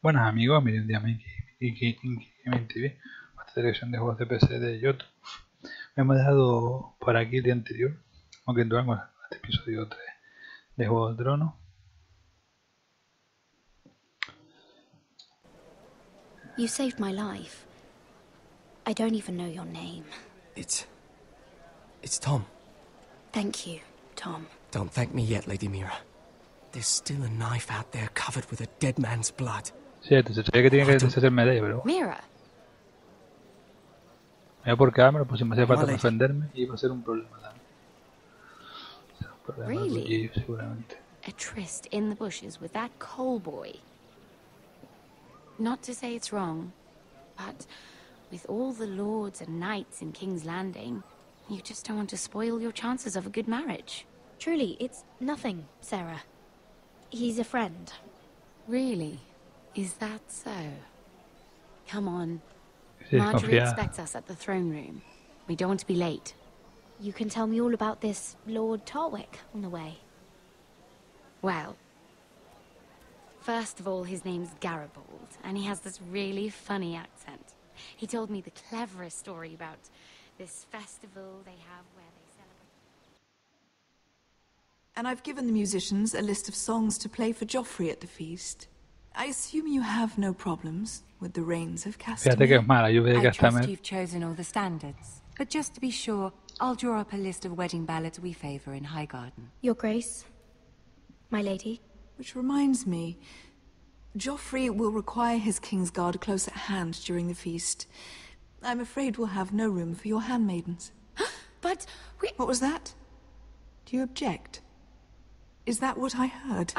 Buenas amigos, miren un día más Gaming TV, esta selección de juegos de PC de YouTube. Hemos dejado por aquí el día anterior, aunque entramos a este episodio 3 de Juego del Trono. You saved my life. I don't even know your name. It's Tom. Thank you, Tom. Don't thank me yet, Lady Mira. There's still a knife out there covered with a dead man's blood. Cierto, se sabía que tiene que deshacerme de ella, pero Mira. mira por qué me pues si me hacía falta defenderme y iba a ser un problema también. O sea, un problema de cuchillo, seguramente. A tryst in the bushes with that coal boy. Not to say it's wrong, but with all the lords and knights in King's Landing, you just don't want to spoil your chances of a good marriage. Truly, it's nothing, Sarah. He's a friend. Really? Is that so? Come on. Sí, Marjorie confía. expects us at the throne room. We don't want to be late. You can tell me all about this Lord Tarwick on the way. Well, first of all, his name's Garibaldi, and he has this really funny accent. He told me the cleverest story about this festival they have where they celebrate. And I've given the musicians a list of songs to play for Joffrey at the feast. I assume you have no problems with the rains of Fíjate que es Castamere. mala, lluvia de I trust Castamere. you've chosen all the standards. But just to be sure, I'll draw up a list of wedding ballads we favour in Highgarden. Your Grace, my lady. Which reminds me, Joffrey will require his Kingsguard close at hand during the feast. I'm afraid we'll have no room for your handmaidens. But we... What was that? Do you object? Is that what I heard?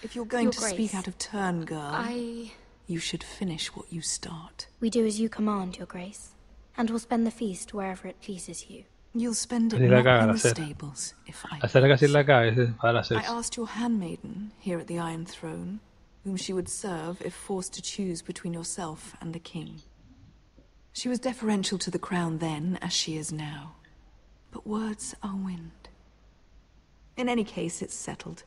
If you're going Your to speak Grace, out of turn, girl, I... you should finish what you start. We do as you command, Your Grace, and we'll spend the feast wherever it pleases you. You'll spend it Así la not caga in la the Cera. stables, if I Hacer casi la cabeza para I hacer. asked your handmaiden here at the Iron Throne whom she would serve if forced to choose between yourself and the king. She was deferential to the crown then, as she is now. But words are wind. In any case, it's settled.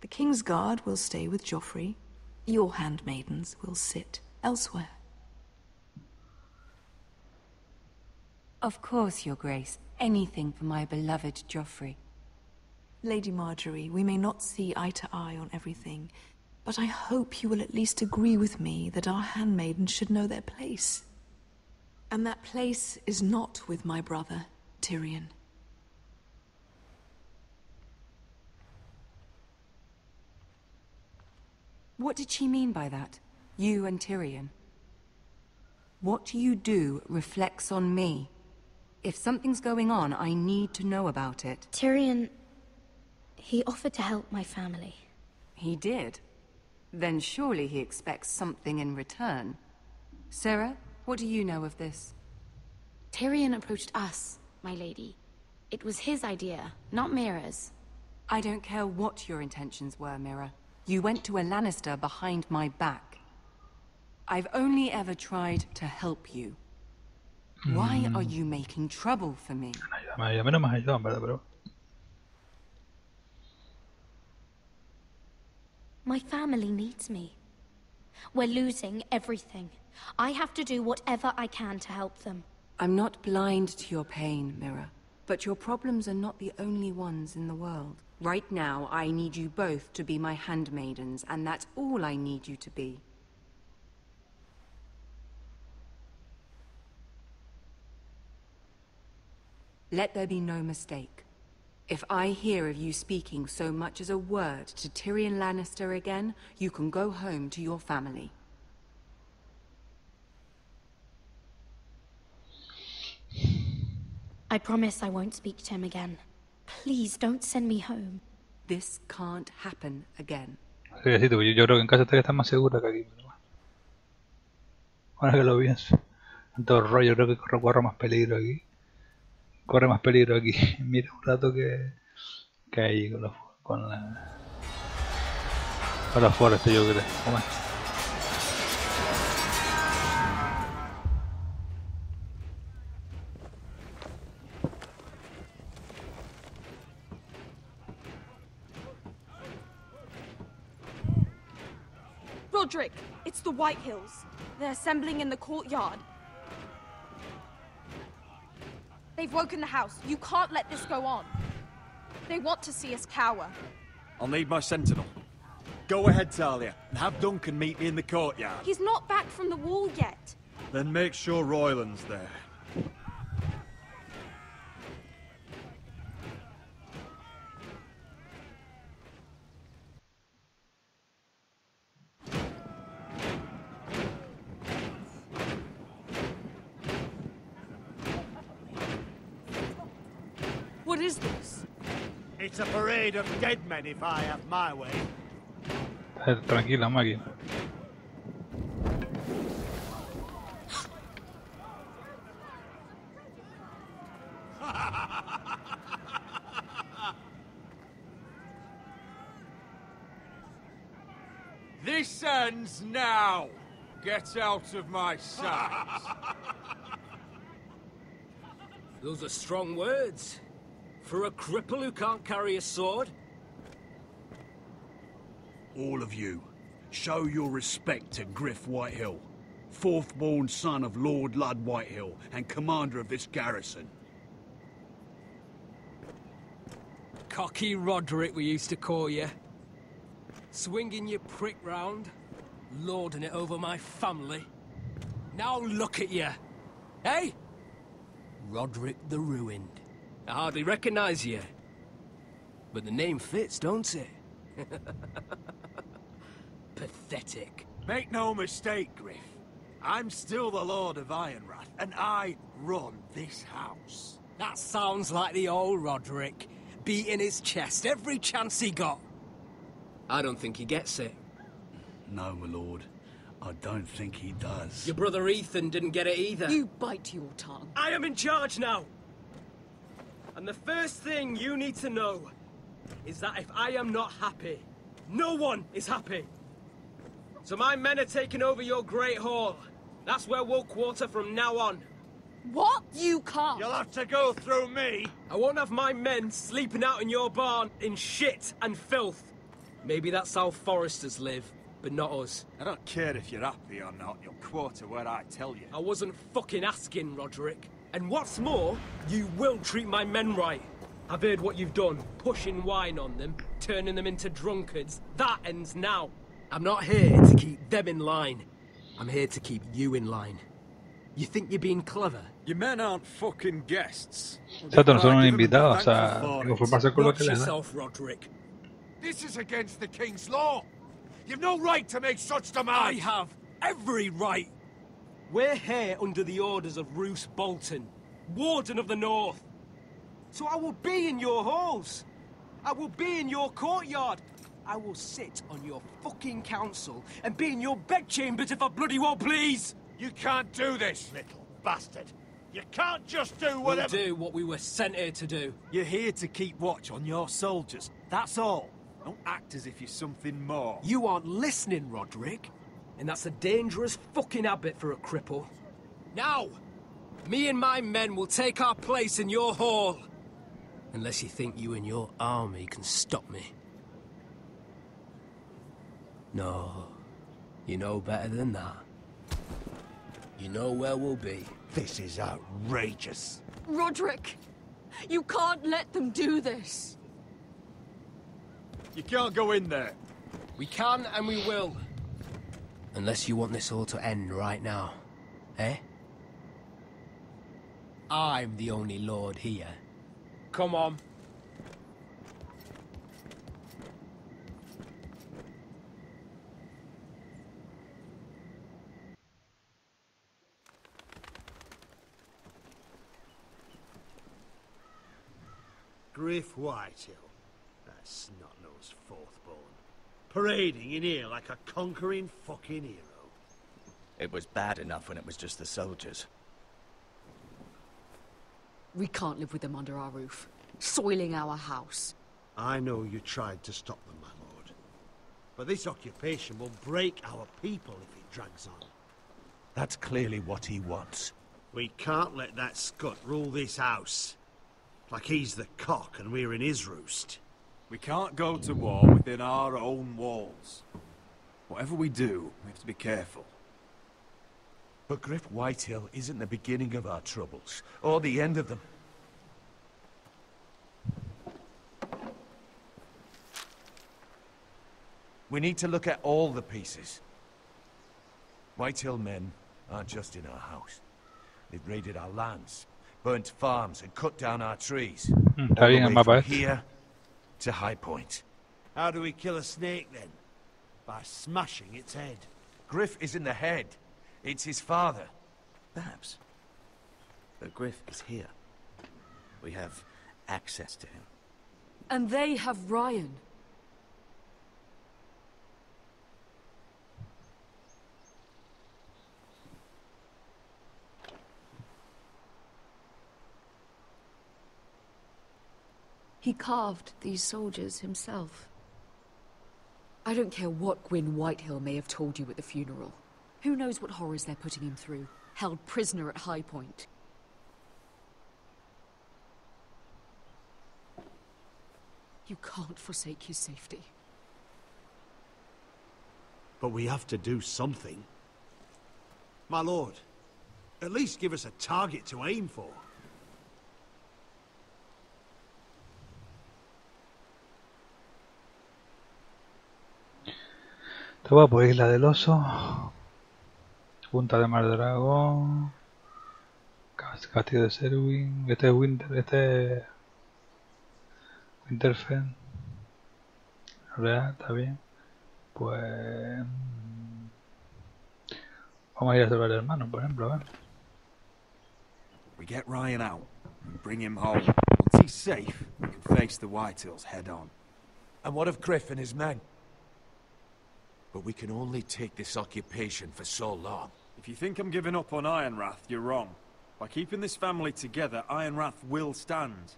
The Kingsguard will stay with Joffrey. Your handmaidens will sit elsewhere. Of course, Your Grace. Anything for my beloved Joffrey. Lady Marjorie, we may not see eye to eye on everything, but I hope you will at least agree with me that our handmaidens should know their place. And that place is not with my brother, Tyrion. What did she mean by that? You and Tyrion? What you do reflects on me. If something's going on, I need to know about it. Tyrion, he offered to help my family. He did? Then surely he expects something in return. Sarah, what do you know of this? Tyrion approached us, my lady. It was his idea, not Mira's. I don't care what your intentions were, Mira. You went to a Lannister behind my back. I've only ever tried to help you. Why are you making trouble for me? A mí no me has ayudado, en verdad, pero... My family needs me. We're losing everything. I have to do whatever I can to help them. I'm not blind to your pain, Mira. But your problems are not the only ones in the world. Right now, I need you both to be my handmaidens, and that's all I need you to be. Let there be no mistake. If I hear of you speaking so much as a word to Tyrion Lannister again, you can go home to your family. I promise I won't speak to him again. Please don't send me home. This can't happen again. Sí, yo creo que en casa está más segura que aquí, pero bueno. Ahora que lo pienso. En todo el rollo creo que corre más peligro aquí. Corre más peligro aquí. Mira un rato que ahí con la Forest, yo creo. Bueno. Roderick, it's the Whitehills. They're assembling in the courtyard. They've woken the house. You can't let this go on. They want to see us cower. I'll need my sentinel. Go ahead, Talia, and have Duncan meet me in the courtyard. He's not back from the wall yet. Then make sure Royland's there. What is this? It's a parade of dead men if I have my way. Tranquila, máquina. This ends now. Get out of my sight. Those are strong words. For a cripple who can't carry a sword? All of you, show your respect to Griff Whitehill, fourth-born son of Lord Ludd Whitehill and commander of this garrison. Cocky Roderick, we used to call you. Swinging your prick round, lording it over my family. Now look at you. Hey? Roderick the Ruined. I hardly recognise you. But the name fits, don't it? Pathetic. Make no mistake, Griff. I'm still the Lord of Ironrath, and I run this house. That sounds like the old Roderick, beating his chest every chance he got. I don't think he gets it. No, my lord. I don't think he does. Your brother Ethan didn't get it either. You bite your tongue. I am in charge now. And the first thing you need to know is that if I am not happy, no one is happy. So my men are taking over your Great Hall. That's where we'll quarter from now on. What? You can't. You'll have to go through me. I won't have my men sleeping out in your barn in shit and filth. Maybe that's how foresters live, but not us. I don't care if you're happy or not, you'll quarter where I tell you. I wasn't fucking asking, Roderick. And what's more, you will treat my men right. I've heard what you've done, pushing wine on them, turning them into drunkards. That ends now. I'm not here to keep them in line. I'm here to keep you in line. You think you're being clever? Your men aren't fucking guests. Exacto, no son un invitado, o sea, conformarse con lo Watch que les da. yourself, Roderick. This is against the king's law. You've no right to make such I demands. have every right. We're here under the orders of Roose Bolton, Warden of the North. So I will be in your halls. I will be in your courtyard. I will sit on your fucking council and be in your bedchambers if I bloody well please. You can't do this, Little bastard. You can't just do We'll whatever... do what we were sent here to do. You're here to keep watch on your soldiers. That's all. Don't act as if you're something more. You aren't listening, Roderick. And that's a dangerous fucking habit for a cripple. Now, me and my men will take our place in your hall. Unless you think you and your army can stop me. No, you know better than that. You know where we'll be. This is outrageous. Roderick, you can't let them do this. You can't go in there. We can and we will. Unless you want this all to end right now. Eh? I'm the only lord here. Come on. Griff Whitehill. That snot-nosed fourth-born. Parading in here like a conquering fucking hero. It was bad enough when it was just the soldiers. We can't live with them under our roof, soiling our house. I know you tried to stop them, my lord. But this occupation will break our people if it drags on. That's clearly what he wants. We can't let that scut rule this house. Like he's the cock and we're in his roost. We can't go to war within our own walls. Whatever we do, we have to be careful. But Griff Whitehill isn't the beginning of our troubles, or the end of them. We need to look at all the pieces. Whitehill men aren't just in our house. They've raided our lands, burnt farms, and cut down our trees. Está bien el mapa este. Here to High Point. How do we kill a snake then? By smashing its head. Griff isn't the head. It's his father. Perhaps. But Griff is here. We have access to him. And they have Ryan. He carved these soldiers himself. I don't care what Gwyn Whitehill may have told you at the funeral. Who knows what horrors they're putting him through, held prisoner at High Point. You can't forsake his safety. But we have to do something. My lord, at least give us a target to aim for. Está guapo, Isla del Oso, Punta de Mar Dragón, Castillo de Serwin, este es Winterfell, real, está bien. Pues vamos a ir a salvar al hermano, por ejemplo, a ver. We get Ryan out and bring him home. Once he's safe, we can face the Whitehills head on. And what of Griff and his men? But we can only take this occupation for so long. If you think I'm giving up on Ironrath, you're wrong. By keeping this family together, Ironrath will stand.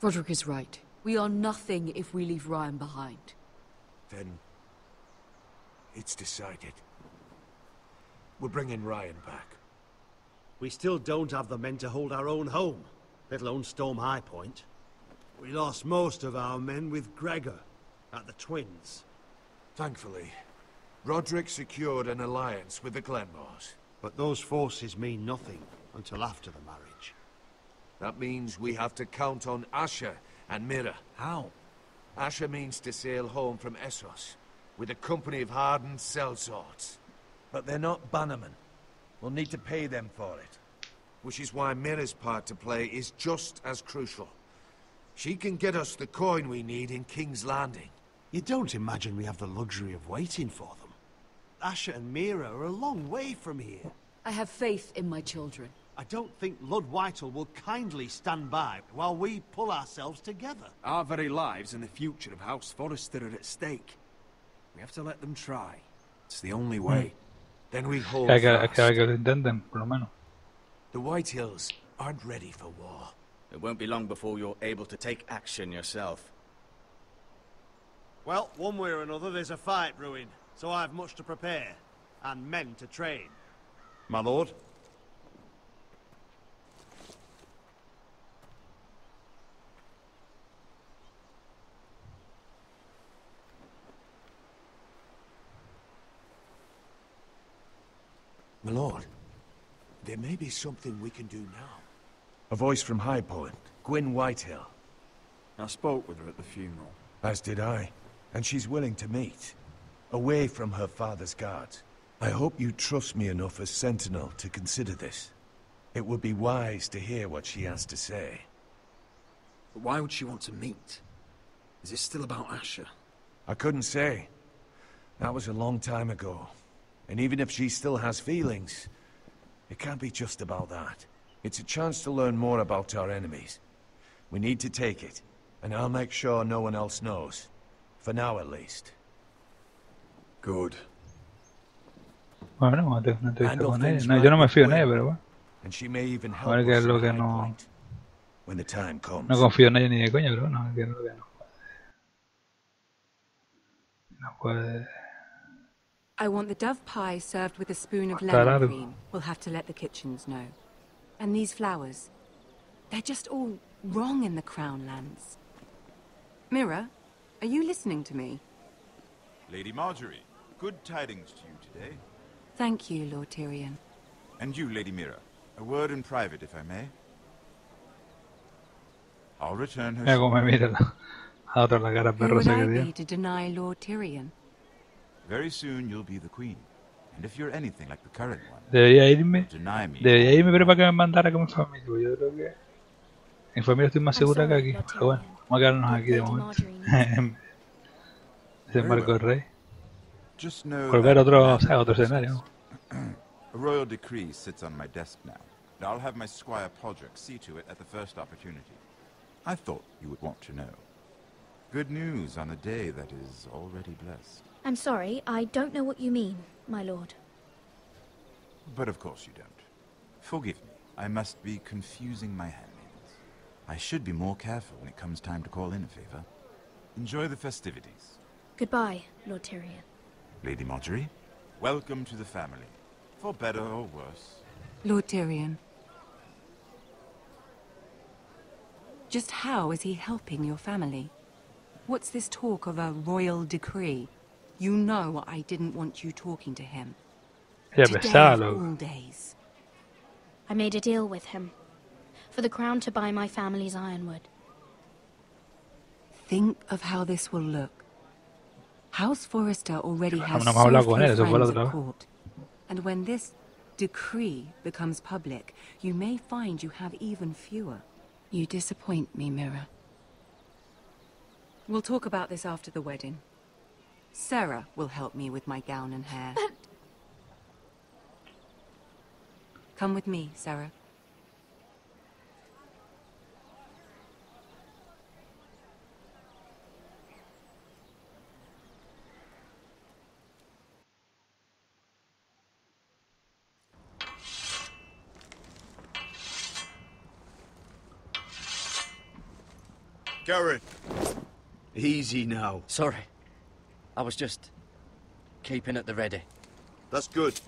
Roderick is right. We are nothing if we leave Ryan behind. Then it's decided. We're bringing Ryan back. We still don't have the men to hold our own home, let alone storm High Point. We lost most of our men with Gregor at the Twins. Thankfully, Roderick secured an alliance with the Glenmores. But those forces mean nothing until after the marriage. That means we have to count on Asher and Mira. How? Asher means to sail home from Essos with a company of hardened sellswords. But they're not bannermen. We'll need to pay them for it. Which is why Mira's part to play is just as crucial. She can get us the coin we need in King's Landing. You don't imagine we have the luxury of waiting for them? Asher and Mira are a long way from here. I have faith in my children. I don't think Lord Whitehill will kindly stand by while we pull ourselves together. Our very lives and the future of House Forrester are at stake. We have to let them try. It's the only way. Then we hold Que fast. lo intenten, por lo menos. The Whitehills aren't ready for war. It won't be long before you're able to take action yourself. Well, one way or another, there's a fight brewing, so I have much to prepare, and men to train. My lord? My lord, there may be something we can do now. A voice from High Point, Gwyn Whitehill. I spoke with her at the funeral. As did I. And she's willing to meet, away from her father's guards. I hope you trust me enough as Sentinel to consider this. It would be wise to hear what she has to say. But why would she want to meet? Is it still about Asher? I couldn't say. That was a long time ago. And even if she still has feelings, it can't be just about that. It's a chance to learn more about our enemies. We need to take it, and I'll make sure no one else knows. For now, at least. Good. Bueno, vamos a tener una entrevista con ella. No, yo no me fío en ella, pero bueno. And she may even A help ver qué es us lo at que High no... Point, when the time comes. No confío en ella ni de coña, pero bueno, que no, que no. No puede... I want the dove pie served with a spoon of Claro. lemon cream. We'll have to let the kitchens know. And these flowers. They're just all wrong in the Crown lands. Mira, are you listening to me? Lady Marjorie, good tidings to you today. Thank you, Lord Tyrion. And you, Lady Mira. A word in private, if I may. I'll return her. Mira cómo me mira la otra la cara Who perrosa would que I tiene. be to deny Lord Tyrion? Very soon you'll be the queen. And if you're anything like the current one, Debería irme. deny me. Debería irme, pero para que me mandara con mi familia. Porque yo creo que mi familia estoy más segura que aquí. Pero bueno, vamos a quedarnos aquí de momento. Desembarco del rey. Just know Por ver that otro, o sea, otro escenario. a royal decree sits on my desk now. And I'll have my squire Podrick see to it at the first opportunity. I thought you would want to know. Good news on a day that is already blessed. I'm sorry, I don't know what you mean, my lord. But of course you don't. Forgive me. I must be confusing my handmaidens. I should be more careful when it comes time to call in a favor. Enjoy the festivities. Goodbye, Lord Tyrion. Lady Marjorie, welcome to the family. For better or worse. Lord Tyrion. Just how is he helping your family? What's this talk of a royal decree? You know I didn't want you talking to him. Ya Today pesada, of loco. all days. I made a deal with him. For the crown to buy my family's ironwood. Think of how this will look. House Forrester already has No me so habla few con él, eso fue la friends otra at vez. court. And when this decree becomes public, you may find you have even fewer. You disappoint me, Mira. We'll talk about this after the wedding. Sarah will help me with my gown and hair. Come with me, Sarah. Garrett. Easy now. Sorry. I was just keeping at the ready. That's good.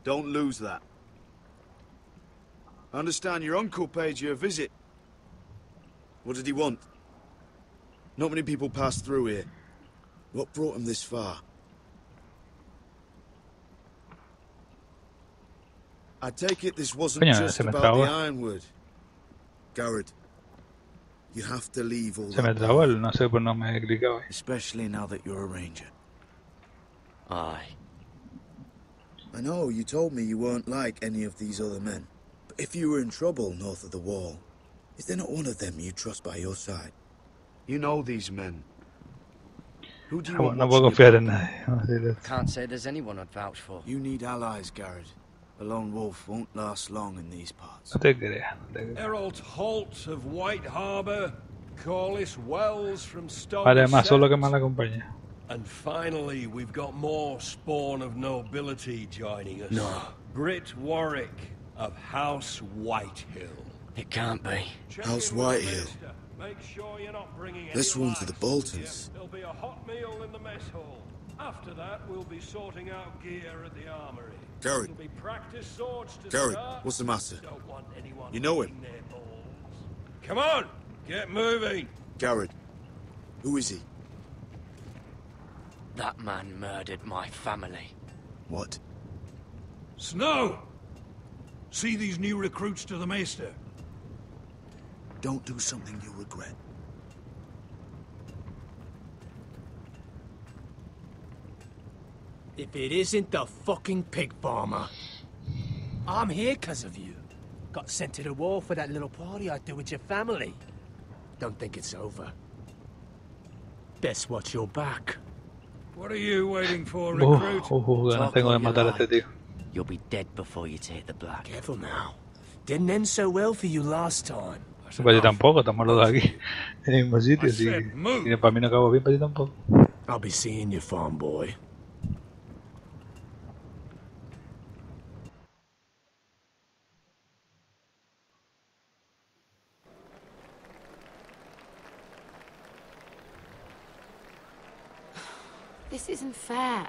Don't lose that. I understand your uncle paid you a visit. What did he want? Not many people pass through here. What brought him this far? I take it this wasn't Coño, just se me about the trabó. ironwood. Garrett, you have to leave all Se me that trabó behind, el, no sé, pues no me he clicado. especially now that you're a ranger. Aye. I know, you told me you weren't like any of these other men. But if you were in trouble north of the wall, is there not one of them you trust by your side? You know these men. Who do you want No puedo watching confiar your en back? nadie. Vamos a decir esto. Can't say there's anyone I'd vouch for. You need allies, Garrett. A lone wolf won't last long in these parts. No te creas, no te creas. Herald Holt of White Harbour, Corliss Wells from Stone Vale más solo que Set. mala compañía. And finally, we've got more spawn of nobility joining us. No. Britt Warwick of House Whitehill. It can't be. House Whitehill. Make sure you're not bringing This any one to the lights. Boltons. There'll be a hot meal in the mess hall. After that, we'll be sorting out gear at the armory. Garrett. It'll be practice swords to Garrett, start. what's the matter? Don't want anyone You know him? licking their balls. Come on, get moving. Garrett, who is he? That man murdered my family. What? Snow! See these new recruits to the Maester? Don't do something you'll regret. If it isn't the fucking pig farmer. I'm here because of you. Got sent to the wall for that little party I threw with your family. Don't think it's over. Best watch your back. What are you waiting for, Uf, recruit? ganas tengo de matar a este tío. You'll be dead before you take the black. Careful now. Didn't end so well for you last time. Para ti tampoco, estamos los dos aquí en el mismo sitio, así que y para mí no acabo bien, para ti tampoco. I'll be seeing you, farm boy. This isn't fair.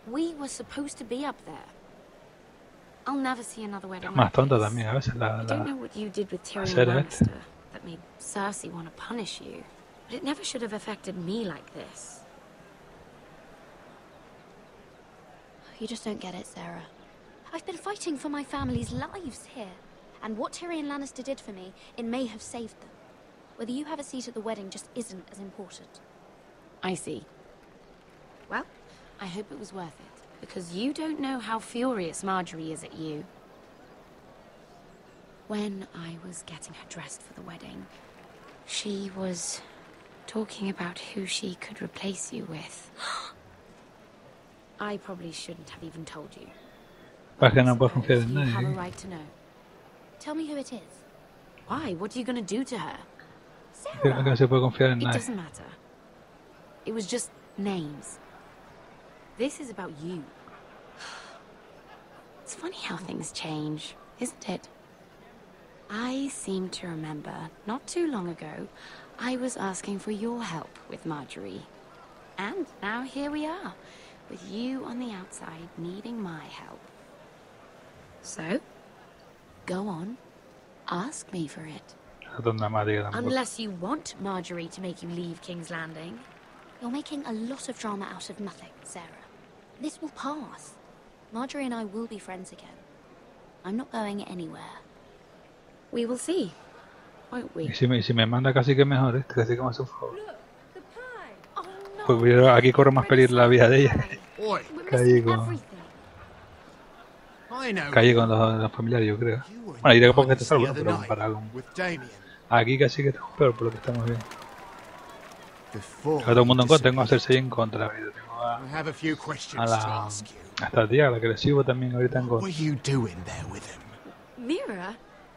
We were supposed to be up there. I'll never see another wedding Más like tonta this. también a veces I don't know what you did with Tyrion hacer Lannister that made Cersei want to punish you, but it never should have affected me like this. you just don't get it, Sarah. I've been fighting for my family's lives here. And what Tyrion Lannister did for me, it may have saved them. Whether you have a seat at the wedding just isn't as important. I see. Well, I hope it was worth it, because you don't know how furious Marjorie is at you. When I was getting her dressed for the wedding, she was talking about who she could replace you with. I probably shouldn't have even told you. Para que no puedo confiar en You have a nadie. right to know. Tell me who it is. Why? What are you going to do to her? Que no se puede confiar en It nadie. doesn't matter. It was just names. This is about you. It's funny how things change, isn't it? I seem to remember, not too long ago, I was asking for your help with Marjorie. And now here we are, with you on the outside needing my help. So, go on, ask me for it. Unless you want Marjorie to make you leave King's Landing. You're making a lot of drama out of nothing, Sarah. This will pass. Marjorie and I will be friends again. I'm not going anywhere. We will see, won't we? Y si me manda casi que mejor, casi que me hace un favor. Pues mira, aquí corre más peligro la vida de ella. Que allí con los familiares, yo creo. Bueno, y de porque te salvo, pero comparado con... Aquí casi que estamos peor por lo que estamos viendo. Todo el mundo en contra, tengo a hacerse en contra. Tengo a esta tía, a la que le sigo también ahorita en contra. What are you doing there with him? Mira?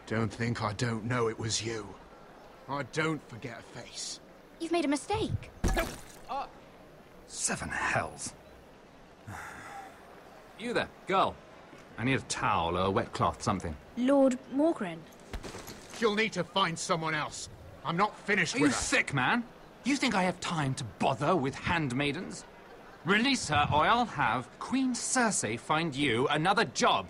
Don't think I don't know it was you. I don't forget a face. You've made a mistake. Seven hells. You there, girl. I need a towel or a wet cloth, something. Lord Morgren. You'll need to find someone else. I'm not finished Are with you her. sick, man? You think I have time to bother with handmaidens? Release her, or I'll have Queen Cersei find you another job.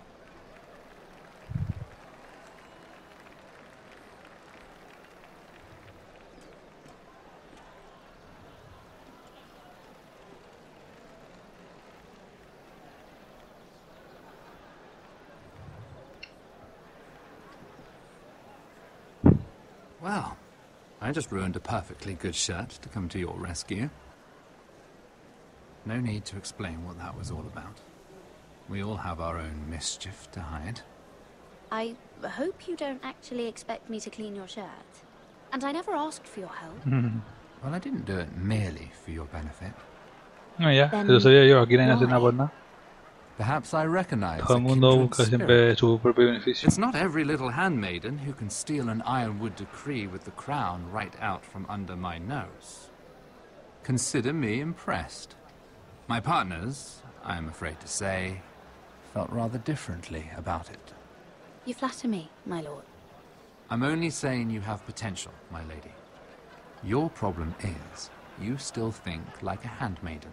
Well, I just ruined a perfectly good shirt to come to your rescue. No need to explain what that was all about. We all have our own mischief to hide. I hope you don't actually expect me to clean your shirt. And I never asked for your help. Well, I didn't do it merely for your benefit. No, ya, eso sabía yo, aquí nadie hace nada por nada. Perhaps I recognize Todo el mundo busca siempre su propio beneficio. It's not every little handmaiden who can steal an ironwood decree with the crown right out from under my nose. Consider me impressed. My partners, I am afraid to say, felt rather differently about it. You flatter me, my lord. I'm only saying you have potential, my lady. Your problem is, you still think like a handmaiden.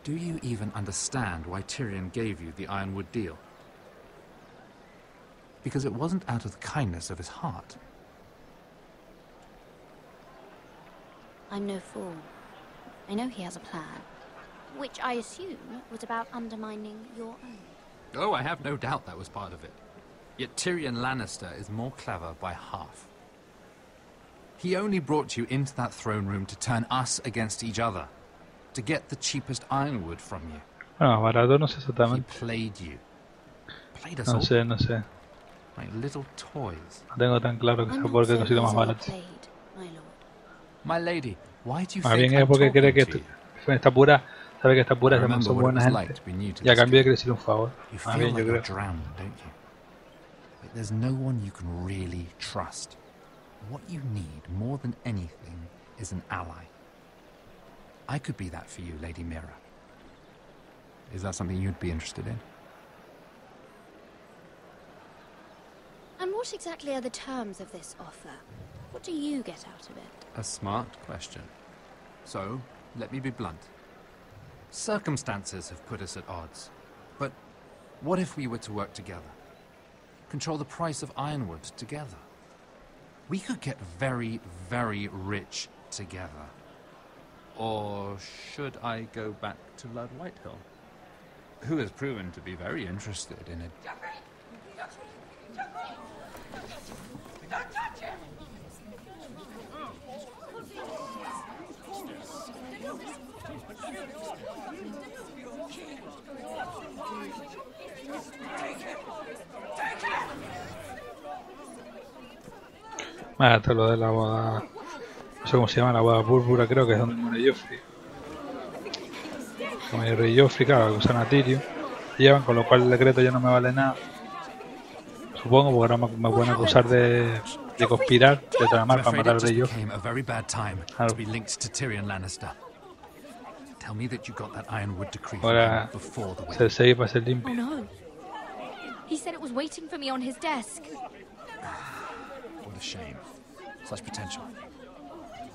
Do you even understand why Tyrion gave you the ironwood deal? Because it wasn't out of the kindness of his heart. I'm no fool. I know he has a plan. Which I assume was about undermining your own. Oh, I have no doubt that was part of it. Yet Tyrion Lannister is more clever by half. He only brought you into that throne room to turn us against each other. To get the cheapest ironwood from you. Bueno, barato no sé exactamente. He played you. Played us No all. sé, no sé. Like little toys. No tengo tan claro que sea porque he conseguido más barato. My lady, why do you Más think bien es I'm porque talking cree que to you? está pura, sabe que está pura, I remember son what it buena was like gente. to be new to Y a this cambio de kingdom. que decir un favor. You Más feel bien, like yo you're creo. drowning, don't you? Like there's no one you can really trust. What you need more than anything is an ally. I could be that for you, Lady Mira. Is that something you'd be interested in? And what exactly are the terms of this offer? What do you get out of it? A smart question. So, let me be blunt. Circumstances have put us at odds. But what if we were to work together? Control the price of ironwood together? We could get very, very rich together. Or should I go back to Lord Whitehill? who has proven to be very interested in it. Hasta lo de la boda, no sé cómo se llama, la boda púrpura, creo que es donde muere Joffrey. Como el rey Joffrey, claro, acusan a Tyrion, llevan, con lo cual el decreto ya no me vale nada. Supongo, porque ahora me pueden acusar de conspirar, de tramar para matar al rey Joffrey. Ahora Cersei va a ser limpio. Oh no. He said it was waiting for me on his desk. What a shame. Such potential.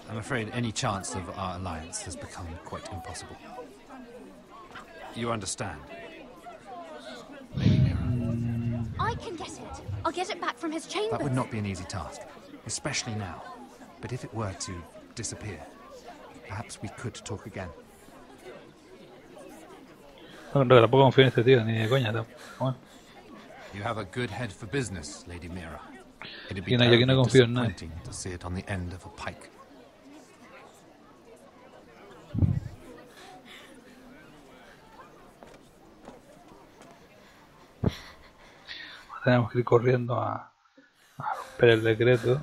I'm afraid any chance of our alliance has become quite impossible. You understand? Lady Mira. I can get it. I'll get it back from his chambers. That would not be an easy task, especially now. But if it were to disappear, perhaps we could talk again. No, tampoco confío en este tío, ni de coña. Bueno. You have a good head for business, Lady Mira. It'd be Aquí no confío en nadie. disappointing to see it on the end of a pike. Tenemos que ir corriendo a romper el decreto.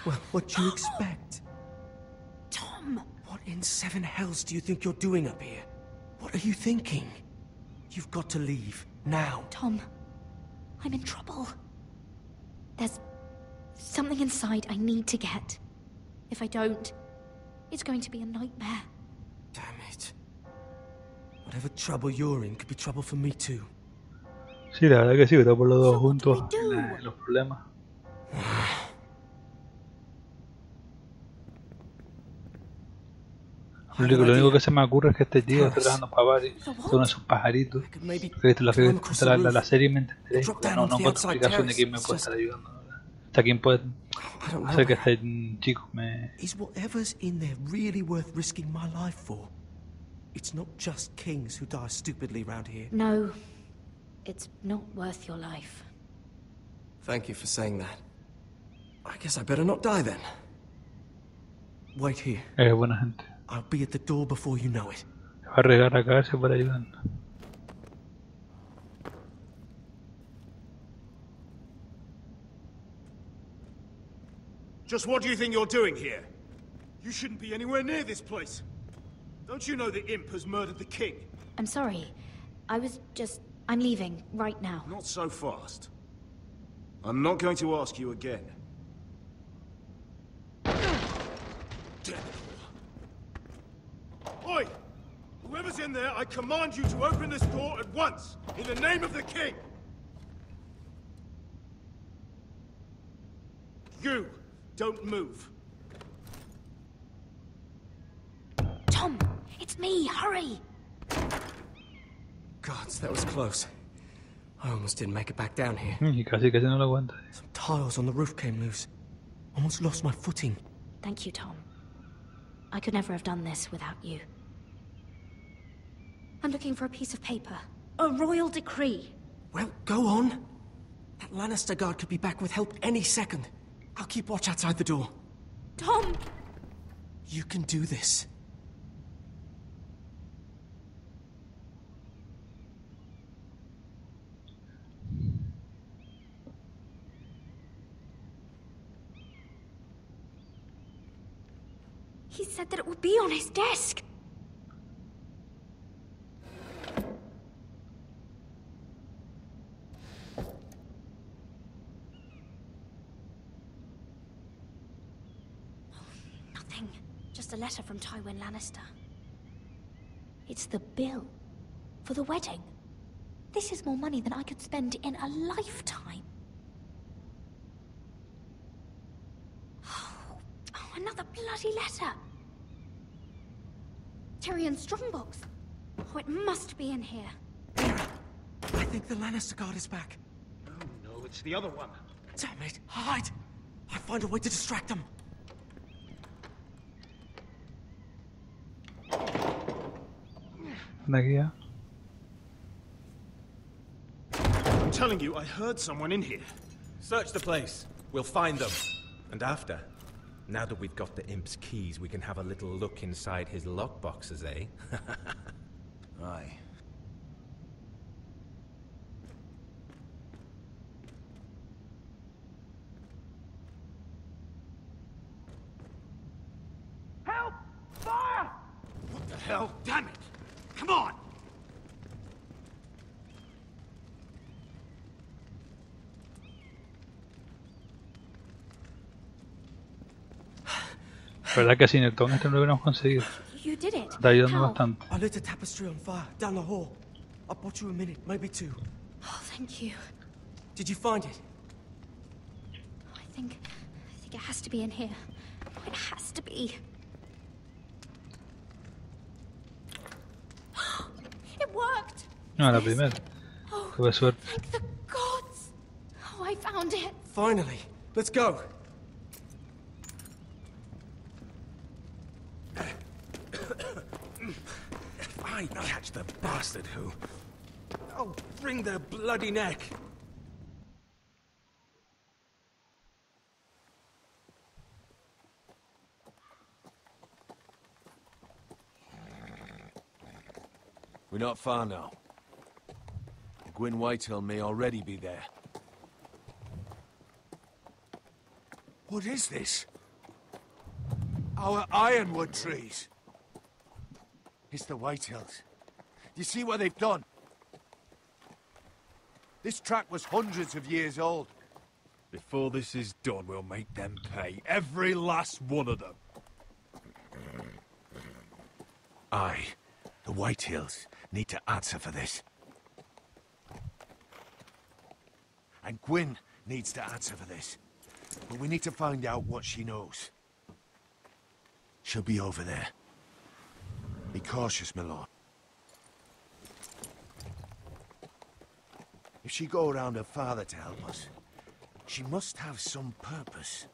Well, what do you expect? Tom! What in seven hells do you think you're doing up here? What are you thinking? You've got to leave, now. Tom, I'm in trouble. There's something inside I need to get. If I don't, it's going to be a nightmare. Damn it. Whatever trouble you're in could be trouble for me too. Sí, la verdad que sí, estamos los dos juntos en los problemas. Lo único que se me ocurre es que este tío está trabajando para Barry, son uno de sus pajaritos. La serie me entenderéis, no encuentro explicación de quién me puede estar ayudando. O sea, quién puede hacer que este chico me... Is whatever's in there really worth risking my life for? It's not just kings who die stupidly around here. No, it's not worth your life. Thank you for saying that. I guess I better not die then. Wait here. Eres buena gente. I'll be at the door before you know it. Se va a arriesgar a caerse por ayudando. Just what do you think you're doing here? You shouldn't be anywhere near this place. Don't you know the imp has murdered the king? I'm sorry. I'm leaving right now. Not so fast. I'm not going to ask you again. Oi! Whoever's in there, I command you to open this door at once, in the name of the king! You, don't move. Tom, it's me, hurry! Gods, that was close. I almost didn't make it back down here. Y casi no lo aguanta. Some tiles on the roof came loose. Almost lost my footing. Thank you, Tom. I could never have done this without you. I'm looking for a piece of paper. A royal decree. Well, go on. That Lannister guard could be back with help any second. I'll keep watch outside the door. Tom! You can do this. He said that it would be on his desk. Nothing. Just a letter from Tywin Lannister. It's the bill for the wedding. This is more money than I could spend in a lifetime. Oh, another bloody letter. Tyrion's strongbox. Oh, it must be in here. I think the Lannister guard is back. Oh it's the other one. Damn it! Hide! I'll find a way to distract them. De aquí ya. I'm telling you, I heard someone in here. Search the place. We'll find them. And after, now that we've got the imp's keys, we can have a little look inside his lockboxes, eh? Aye. Help! Fire! What the hell? Damn it! Come on! ¿Verdad que sin el con este no lo hubiéramos conseguido? You did it. Está ayudando How? bastante. I lit a tapestry on fire down the hall. I bought you a minute, maybe two. Oh, thank you. Did you find it? I think it has to be in here. It has to be. It worked. No, la primera. Oh, Tuve suerte. thank the gods. Oh, I found it. Finally. Let's go. If I catch the bastard who... I'll wring their bloody neck. We're not far now. Gwyn Whitehill may already be there. What is this? Our ironwood trees. It's the Whitehills. Do you see what they've done? This track was hundreds of years old. Before this is done, we'll make them pay. Every last one of them. Aye. The Whitehills need to answer for this. And Gwyn needs to answer for this. But we need to find out what she knows. She'll be over there. Be cautious, my lord. If she go around her father to help us, she must have some purpose.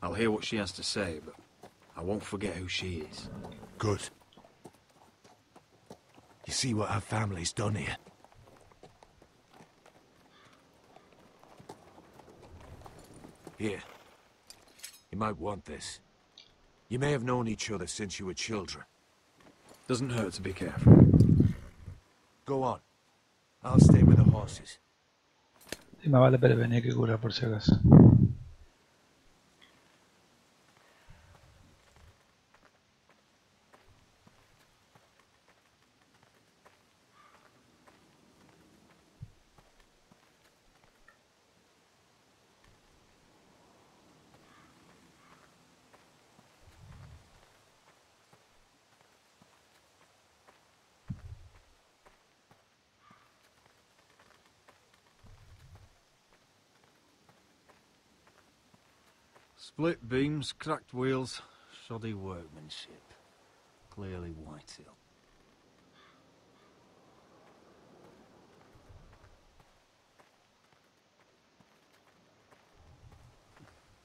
I'll hear what she has to say, but I won't forget who she is. Good. You see what her family's done here? Here. You might want this. You may have known each other since you were children. Doesn't hurt to be careful. Go on. I'll stay with the horses. Sí, me vale prevenir que cura por si acaso. Split beams, cracked wheels, shoddy workmanship. Clearly Whitehill.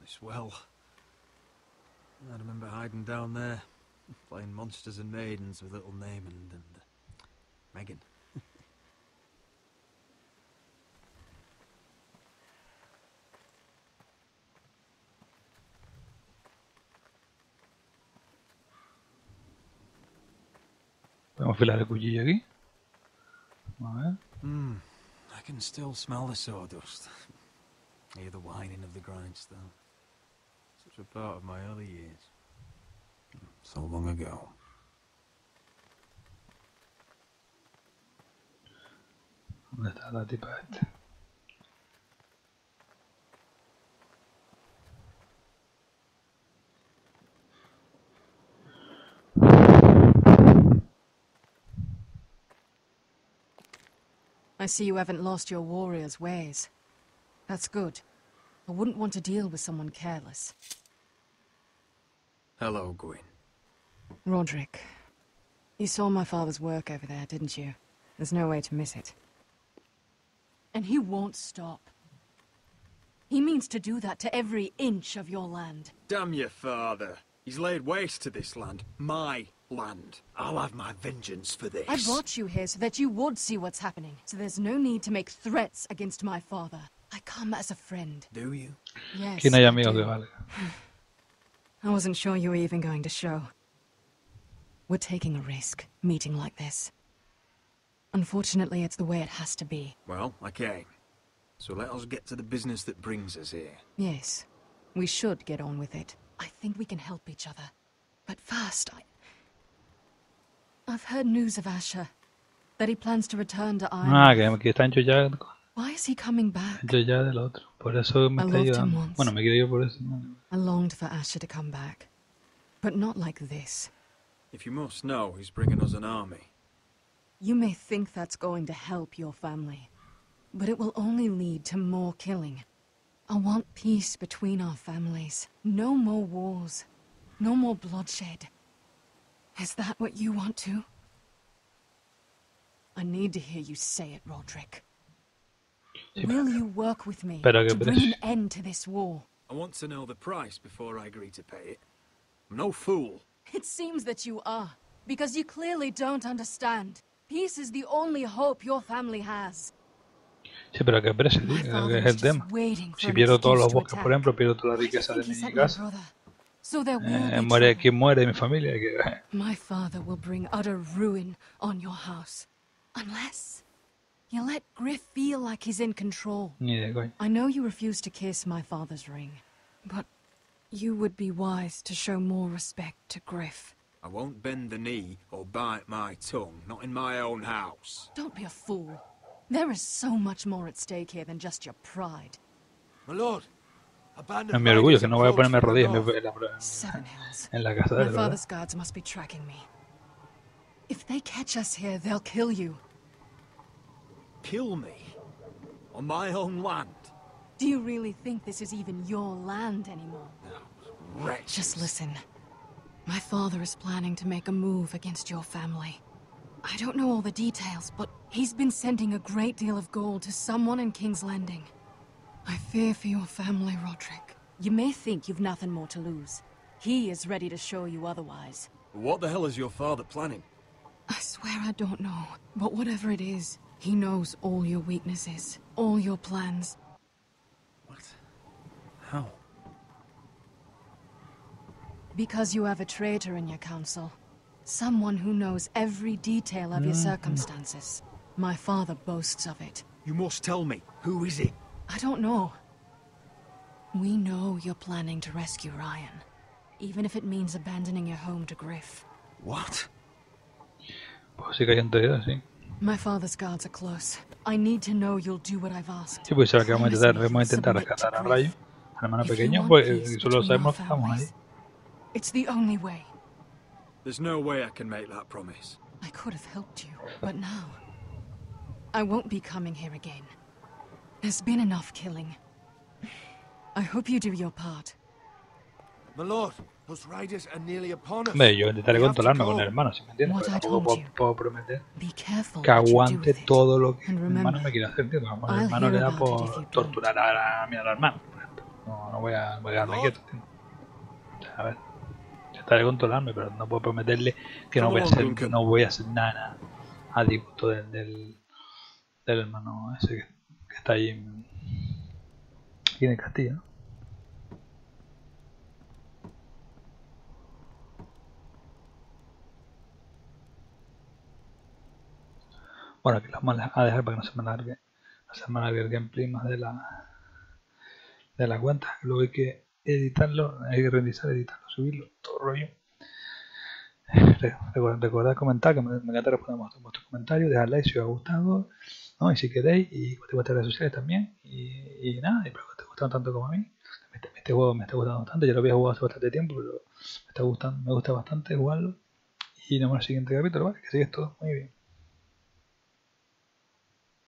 This well. I remember hiding down there, playing monsters and maidens with little Naaman and Megan. Podemos afilar el cuchillo aquí. A ver. I can still smell the sawdust. Hear the whining of the grindstone. Such a part of my early years. So long ago. ¿Dónde está la tipa esta? I see you haven't lost your warrior's ways. That's good. I wouldn't want to deal with someone careless. Hello, Gwyn. Roderick, you saw my father's work over there, didn't you? There's no way to miss it. And he won't stop. He means to do that to every inch of your land. Damn your father. He's laid waste to this land. My land. I'll have my vengeance for this. I brought you here so that you would see what's happening. So there's no need to make threats against my father. I come as a friend. Do you? Yes. Aquí no hay amigos que valga. I wasn't sure you were even going to show. We're taking a risk, meeting like this. Unfortunately, it's the way it has to be. Well, I came. So let us get to the business that brings us here. Yes, we should get on with it. I think we can help each other. But first, I've heard news of Asher. That he plans to return to Iron. Que está hecho ya. Why is he coming back? Hecho ya del otro. Por eso me está ayudando. Bueno, me quiero ir por eso. I longed for Asher to come back. But not like this. If you must know, he's bringing us an army. You may think that's going to help your family. But it will only lead to more killing. I want peace between our families. No more wars. No more bloodshed. Is that what you want too? I need to hear you say it, Roderick. Will you work with me to bring an end to this war? I want to know the price before I agree to pay it. I'm no fool. It seems that you are, because you clearly don't understand. Peace is the only hope your family has. Sí, pero ¿qué precio, tío? Es el tema. Si pierdo todos los bosques, por ejemplo, pierdo toda la riqueza de mi casa. Muere quien muere de mi familia. My father will bring utter ruin on your house. Unless you let Griff feel like he's in control. Ni de coña. I know you refuse to kiss my father's ring, but you would be wise to show more respect to Griff. I won't bend the knee or bite my tongue, not in my own house. Don't be a fool. There is so much more at stake here than just your pride. My lord, Es mi orgullo que no voy a ponerme rodillas en la casa de My él, father's guards must be tracking me. If they catch us here, they'll kill you. Kill me? On my own land? Do you really think this is even your land anymore? No, wretches. Just listen. My father is planning to make a move against your family. I don't know all the details, but he's been sending a great deal of gold to someone in King's Landing. I fear for your family, Roderick. You may think you've nothing more to lose. He is ready to show you otherwise. What the hell is your father planning? I swear I don't know, but whatever it is, he knows all your weaknesses, all your plans. What? How? Because you have a traitor in your council. Someone who knows every detail of your circumstances. My father boasts of it. You must tell me. Who is it? I don't know. We know you're planning to rescue Ryan. Even if it means abandoning your home to Griff. What? Pues sí que hay entendido, sí. My father's guards are close. I need to know you'll do what I've asked. Sí, pues ahora que vamos a intentar rescatar a Rayo, al hermano pequeño, pues solo sabemos que estamos ahí. It's the only way. There's no way I can make that promise. I could have helped you, but now I won't be coming here again. There's been enough killing. I hope you do your part. My lord, those riders are nearly upon us. Hombre, yo intentaré controlarme con el hermano, si me entiendes, pero tampoco puedo prometer que aguante todo lo que el hermano me quiere hacer, tío. El hermano le da por torturar a mi hermano, por ejemplo. No voy a quedarme quieto, tío. A ver, intentaré controlarme, pero no puedo prometerle que no voy a hacer nada a disgusto del hermano ese que está ahí en el castillo, ¿no? Bueno, aquí lo vamos a dejar para que no se me alargue el gameplay más de la cuenta. Luego hay que editarlo, hay que renderizar, editarlo, subirlo, todo rollo. Recordad comentar, que me encanta responder vuestros comentarios, dejar like si os ha gustado, ¿no? Y si queréis, y vuestras redes sociales también. Y nada, espero que os esté gustando tanto como a mí. Este juego me está gustando bastante, ya lo había jugado hace bastante tiempo, pero me gusta bastante jugarlo. Y nos vemos en el siguiente capítulo, ¿vale? Que sigue todo muy bien.